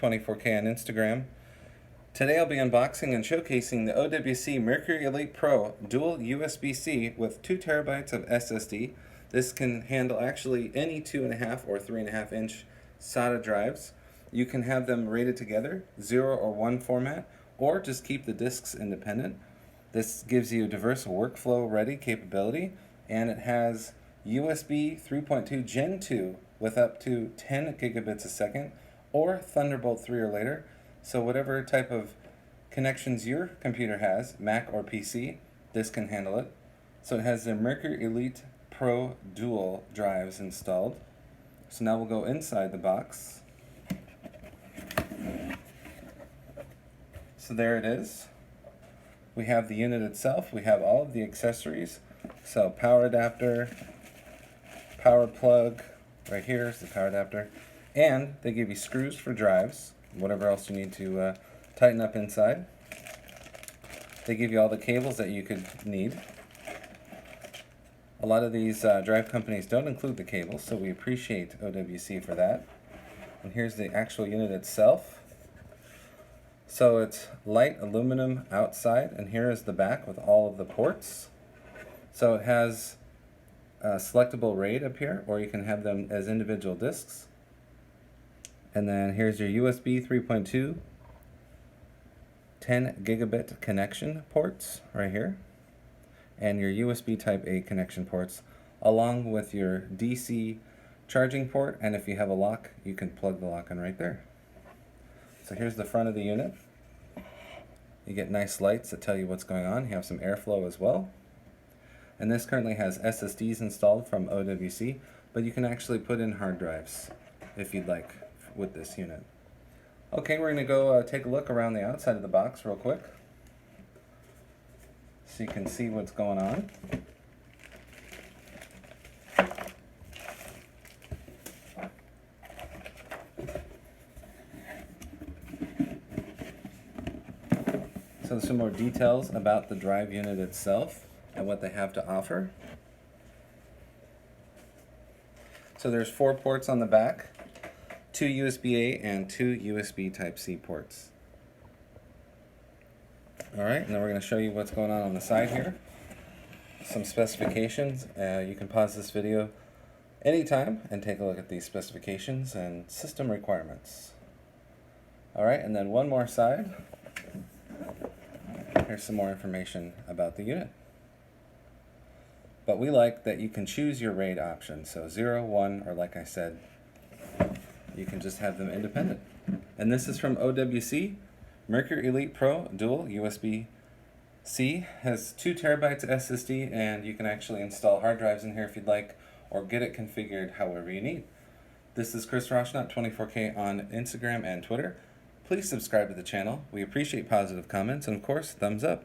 24K on Instagram. Today I'll be unboxing and showcasing the OWC Mercury Elite Pro dual USB-C with 2 terabytes of SSD. This can handle actually any 2.5 or 3.5 inch SATA drives. You can have them rated together, 0 or 1 format, or just keep the disks independent. This gives you diverse workflow ready capability, and it has USB 3.2 Gen 2 with up to 10 gigabits a second, or Thunderbolt 3 or later. So whatever type of connections your computer has, Mac or PC, this can handle it. So it has the Mercury Elite Pro Dual drives installed. So now we'll go inside the box. So there it is. We have the unit itself. We have all of the accessories. So power adapter, power plug, right here is the power adapter. And they give you screws for drives, whatever else you need to tighten up inside. They give you all the cables that you could need. A lot of these drive companies don't include the cables, so we appreciate OWC for that. And here's the actual unit itself. So it's light aluminum outside, and here is the back with all of the ports. So it has a selectable RAID up here, or you can have them as individual disks. And then here's your USB 3.2 10 gigabit connection ports right here, and your USB type A connection ports, along with your DC charging port, and if you have a lock, you can plug the lock in right there. So here's the front of the unit. You get nice lights that tell you what's going on. You have some airflow as well. And this currently has SSDs installed from OWC, but you can actually put in hard drives if you'd like with this unit. Okay, we're going to go take a look around the outside of the box real quick so you can see what's going on. So there's some more details about the drive unit itself and what they have to offer. So there's 4 ports on the back, 2 USB-A and 2 USB Type-C ports. Alright, and then we're going to show you what's going on the side here. Some specifications. You can pause this video anytime and take a look at these specifications and system requirements. Alright, and then one more side. Here's some more information about the unit. But we like that you can choose your RAID option, so 0, 1, or like I said, you can just have them independent. And this is from OWC. Mercury Elite Pro Dual USB-C has 2 terabytes SSD, and you can actually install hard drives in here if you'd like, or get it configured however you need. This is Chris Rauschnott, 24K on Instagram and Twitter. Please subscribe to the channel. We appreciate positive comments, and of course, thumbs up.